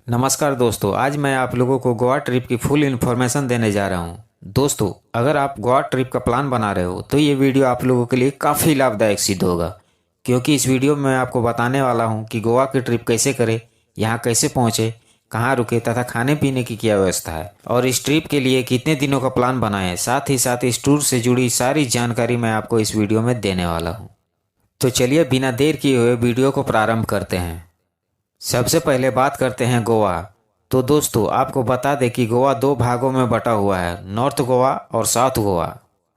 नमस्कार दोस्तों, आज मैं आप लोगों को गोवा ट्रिप की फुल इन्फॉर्मेशन देने जा रहा हूँ। दोस्तों, अगर आप गोवा ट्रिप का प्लान बना रहे हो तो ये वीडियो आप लोगों के लिए काफ़ी लाभदायक सिद्ध होगा, क्योंकि इस वीडियो में मैं आपको बताने वाला हूँ कि गोवा की ट्रिप कैसे करें, यहाँ कैसे पहुँचे, कहाँ रुके तथा खाने पीने की क्या व्यवस्था है और इस ट्रिप के लिए कितने दिनों का प्लान बनाएं। साथ ही साथ इस टूर से जुड़ी सारी जानकारी मैं आपको इस वीडियो में देने वाला हूँ। तो चलिए बिना देर किए हुए वीडियो को प्रारंभ करते हैं। सबसे पहले बात करते हैं गोवा। तो दोस्तों, आपको बता दें कि गोवा दो भागों में बटा हुआ है, नॉर्थ गोवा और साउथ गोवा।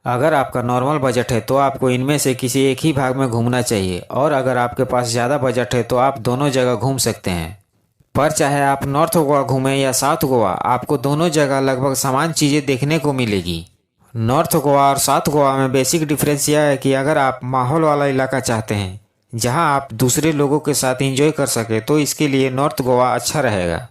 अगर आपका नॉर्मल बजट है तो आपको इनमें से किसी एक ही भाग में घूमना चाहिए, और अगर आपके पास ज़्यादा बजट है तो आप दोनों जगह घूम सकते हैं। पर चाहे आप नॉर्थ गोवा घूमें या साउथ गोवा, आपको दोनों जगह लगभग समान चीज़ें देखने को मिलेगी। नॉर्थ गोवा और साउथ गोवा में बेसिक डिफरेंस यह है कि अगर आप माहौल वाला इलाका चाहते हैं जहां आप दूसरे लोगों के साथ एंजॉय कर सके तो इसके लिए नॉर्थ गोवा अच्छा रहेगा।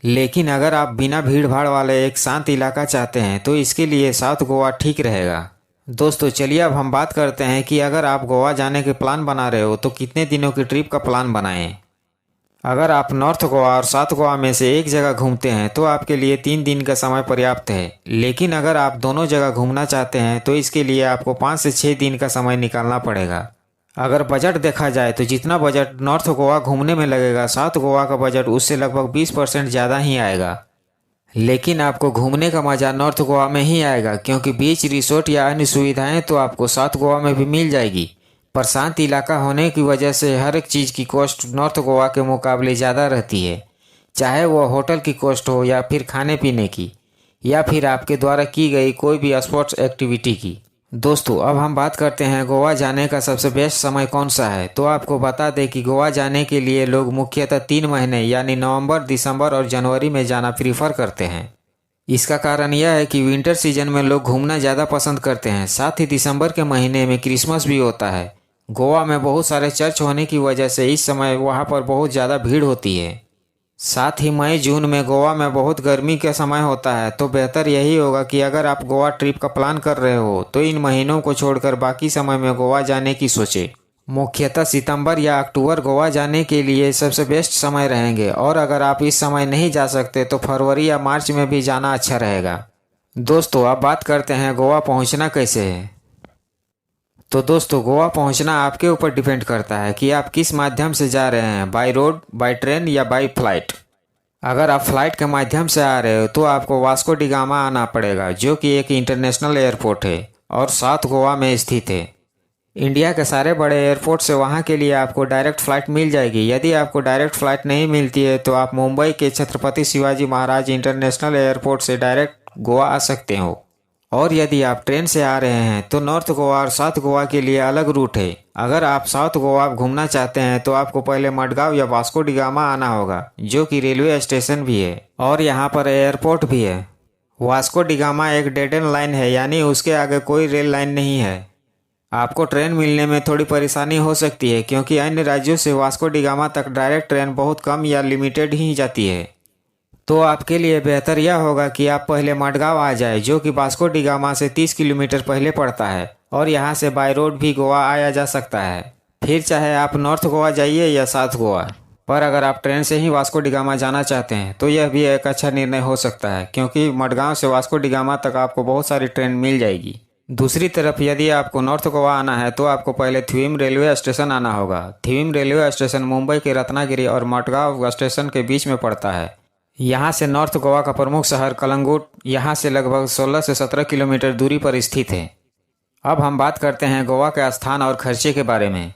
लेकिन अगर आप बिना भीड़ भाड़ वाले एक शांत इलाका चाहते हैं तो इसके लिए साउथ गोवा ठीक रहेगा। दोस्तों, चलिए अब हम बात करते हैं कि अगर आप गोवा जाने के प्लान बना रहे हो तो कितने दिनों की ट्रिप का प्लान बनाएं। अगर आप नॉर्थ गोवा और साउथ गोवा में से एक जगह घूमते हैं तो आपके लिए 3 दिन का समय पर्याप्त है। लेकिन अगर आप दोनों जगह घूमना चाहते हैं तो इसके लिए आपको 5 से 6 दिन का समय निकालना पड़ेगा। अगर बजट देखा जाए तो जितना बजट नॉर्थ गोवा घूमने में लगेगा, साउथ गोवा का बजट उससे लगभग 20% ज़्यादा ही आएगा। लेकिन आपको घूमने का मज़ा नॉर्थ गोवा में ही आएगा, क्योंकि बीच, रिसोर्ट या अन्य सुविधाएं तो आपको साउथ गोवा में भी मिल जाएगी। पर शांत इलाका होने की वजह से हर एक चीज़ की कॉस्ट नॉर्थ गोवा के मुकाबले ज़्यादा रहती है, चाहे वह होटल की कॉस्ट हो या फिर खाने पीने की या फिर आपके द्वारा की गई कोई भी स्पोर्ट्स एक्टिविटी की। दोस्तों, अब हम बात करते हैं गोवा जाने का सबसे बेस्ट समय कौन सा है। तो आपको बता दें कि गोवा जाने के लिए लोग मुख्यतः 3 महीने यानी नवंबर, दिसंबर और जनवरी में जाना प्रीफर करते हैं। इसका कारण यह है कि विंटर सीजन में लोग घूमना ज़्यादा पसंद करते हैं। साथ ही दिसंबर के महीने में क्रिसमस भी होता है। गोवा में बहुत सारे चर्च होने की वजह से इस समय वहाँ पर बहुत ज़्यादा भीड़ होती है। साथ ही मई, जून में गोवा में बहुत गर्मी का समय होता है। तो बेहतर यही होगा कि अगर आप गोवा ट्रिप का प्लान कर रहे हो तो इन महीनों को छोड़कर बाकी समय में गोवा जाने की सोचें। मुख्यतः सितंबर या अक्टूबर गोवा जाने के लिए सबसे बेस्ट समय रहेंगे, और अगर आप इस समय नहीं जा सकते तो फरवरी या मार्च में भी जाना अच्छा रहेगा। दोस्तों, अब बात करते हैं गोवा पहुंचना कैसे है। तो दोस्तों, गोवा पहुंचना आपके ऊपर डिपेंड करता है कि आप किस माध्यम से जा रहे हैं, बाय रोड, बाय ट्रेन या बाय फ्लाइट। अगर आप फ्लाइट के माध्यम से आ रहे हो तो आपको वास्को डी गामा आना पड़ेगा, जो कि एक इंटरनेशनल एयरपोर्ट है और साउथ गोवा में स्थित है। इंडिया के सारे बड़े एयरपोर्ट से वहां के लिए आपको डायरेक्ट फ़्लाइट मिल जाएगी। यदि आपको डायरेक्ट फ़्लाइट नहीं मिलती है तो आप मुंबई के छत्रपति शिवाजी महाराज इंटरनेशनल एयरपोर्ट से डायरेक्ट गोवा आ सकते हो। और यदि आप ट्रेन से आ रहे हैं तो नॉर्थ गोवा और साउथ गोवा के लिए अलग रूट है। अगर आप साउथ गोवा घूमना चाहते हैं तो आपको पहले मडगांव या वास्को डी गामा आना होगा, जो कि रेलवे स्टेशन भी है और यहाँ पर एयरपोर्ट भी है। वास्को डी गामा एक डेड एंड लाइन है, यानी उसके आगे कोई रेल लाइन नहीं है। आपको ट्रेन मिलने में थोड़ी परेशानी हो सकती है, क्योंकि अन्य राज्यों से वास्को डी गामा तक डायरेक्ट ट्रेन बहुत कम या लिमिटेड ही जाती है। तो आपके लिए बेहतर यह होगा कि आप पहले मडगांव आ जाए, जो कि वास्को डी गामा से 30 किलोमीटर पहले पड़ता है, और यहाँ से बाय रोड भी गोवा आया जा सकता है। फिर चाहे आप नॉर्थ गोवा जाइए या साउथ गोवा। पर अगर आप ट्रेन से ही वास्को डी गामा जाना चाहते हैं तो यह भी एक अच्छा निर्णय हो सकता है, क्योंकि मडगांव से वास्को डी गामा तक आपको बहुत सारी ट्रेन मिल जाएगी। दूसरी तरफ यदि आपको नॉर्थ गोवा आना है तो आपको पहले थिविम रेलवे स्टेशन आना होगा। थिविम रेलवे स्टेशन मुंबई के रत्नागिरी और मडगांव स्टेशन के बीच में पड़ता है। यहाँ से नॉर्थ गोवा का प्रमुख शहर कलंगुट यहाँ से लगभग 16 से 17 किलोमीटर दूरी पर स्थित है। अब हम बात करते हैं गोवा के स्थान और खर्चे के बारे में।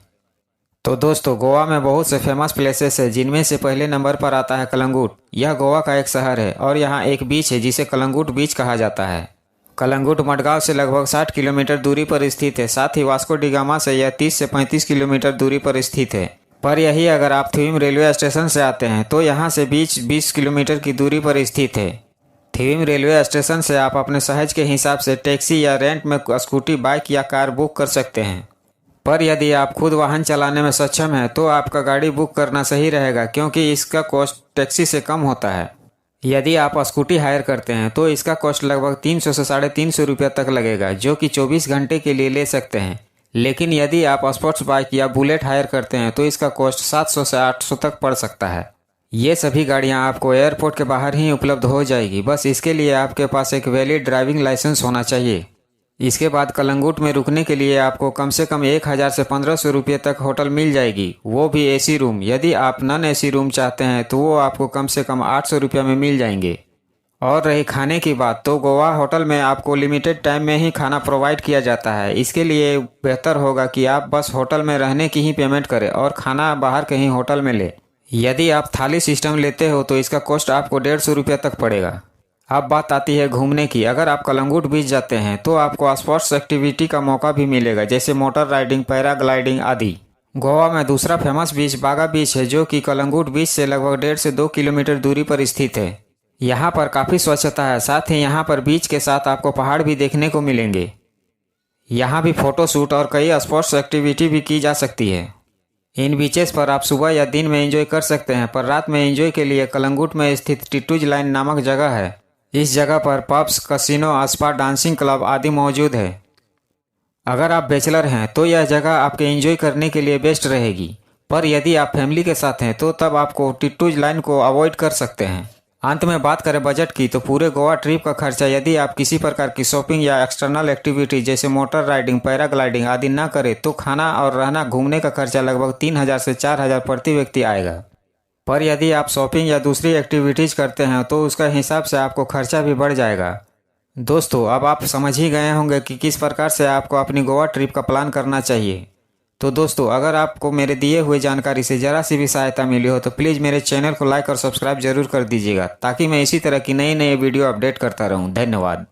तो दोस्तों, गोवा में बहुत से फेमस प्लेसेस है, जिनमें से पहले नंबर पर आता है कलंगुट। यह गोवा का एक शहर है और यहाँ एक बीच है जिसे कलंगुट बीच कहा जाता है। कलंगुट मडगांव से लगभग 60 किलोमीटर दूरी पर स्थित है। साथ ही वास्को डी गामा से यह 30 से 35 किलोमीटर दूरी पर स्थित है। पर यही अगर आप थिविम रेलवे स्टेशन से आते हैं तो यहाँ से बीच 20 किलोमीटर की दूरी पर स्थित है। थिविम रेलवे स्टेशन से आप अपने सहज के हिसाब से टैक्सी या रेंट में स्कूटी, बाइक या कार बुक कर सकते हैं। पर यदि आप खुद वाहन चलाने में सक्षम हैं तो आपका गाड़ी बुक करना सही रहेगा, क्योंकि इसका कॉस्ट टैक्सी से कम होता है। यदि आप स्कूटी हायर करते हैं तो इसका कॉस्ट लगभग 300 से 350 रुपये तक लगेगा, जो कि 24 घंटे के लिए ले सकते हैं। लेकिन यदि आप स्पोर्ट्स बाइक या बुलेट हायर करते हैं तो इसका कॉस्ट 700 से 800 तक पड़ सकता है। ये सभी गाड़ियाँ आपको एयरपोर्ट के बाहर ही उपलब्ध हो जाएगी। बस इसके लिए आपके पास एक वैलिड ड्राइविंग लाइसेंस होना चाहिए। इसके बाद कलंगुट में रुकने के लिए आपको कम से कम 1000 से 1500 रुपये तक होटल मिल जाएगी, वो भी एसी रूम। यदि आप नॉन एसी रूम चाहते हैं तो वो आपको कम से कम 800 रुपये में मिल जाएंगे। और रही खाने की बात, तो गोवा होटल में आपको लिमिटेड टाइम में ही खाना प्रोवाइड किया जाता है। इसके लिए बेहतर होगा कि आप बस होटल में रहने की ही पेमेंट करें और खाना बाहर कहीं होटल में लें। यदि आप थाली सिस्टम लेते हो तो इसका कॉस्ट आपको 150 रुपये तक पड़ेगा। अब बात आती है घूमने की। अगर आप कलंगुट बीच जाते हैं तो आपको स्पोर्ट्स एक्टिविटी का मौका भी मिलेगा, जैसे मोटर राइडिंग, पैराग्लाइडिंग आदि। गोवा में दूसरा फेमस बीच बागा बीच है, जो कि कलंगुट बीच से लगभग 1.5 से 2 किलोमीटर दूरी पर स्थित है। यहाँ पर काफ़ी स्वच्छता है, साथ ही यहाँ पर बीच के साथ आपको पहाड़ भी देखने को मिलेंगे। यहाँ भी फ़ोटो शूट और कई स्पोर्ट्स एक्टिविटी भी की जा सकती है। इन बीचेस पर आप सुबह या दिन में एंजॉय कर सकते हैं, पर रात में एंजॉय के लिए कलंगुट में स्थित टिटूज लाइन नामक जगह है। इस जगह पर pubs, casino, spa, dancing club आदि मौजूद है। अगर आप बैचलर हैं तो यह जगह आपके एंजॉय करने के लिए बेस्ट रहेगी, पर यदि आप फैमिली के साथ हैं तो तब आपको टिटूज लाइन को अवॉइड कर सकते हैं। अंत में बात करें बजट की, तो पूरे गोवा ट्रिप का खर्चा यदि आप किसी प्रकार की शॉपिंग या एक्सटर्नल एक्टिविटी जैसे मोटर राइडिंग, पैराग्लाइडिंग आदि ना करें तो खाना और रहना घूमने का खर्चा लगभग 3000 से 4000 प्रति व्यक्ति आएगा। पर यदि आप शॉपिंग या दूसरी एक्टिविटीज़ करते हैं तो उसका हिसाब से आपको खर्चा भी बढ़ जाएगा। दोस्तों, अब आप समझ ही गए होंगे कि किस प्रकार से आपको अपनी गोवा ट्रिप का प्लान करना चाहिए। तो दोस्तों, अगर आपको मेरे दिए हुए जानकारी से ज़रा सी भी सहायता मिली हो तो प्लीज़ मेरे चैनल को लाइक और सब्सक्राइब जरूर कर दीजिएगा, ताकि मैं इसी तरह की नई नई वीडियो अपडेट करता रहूं। धन्यवाद।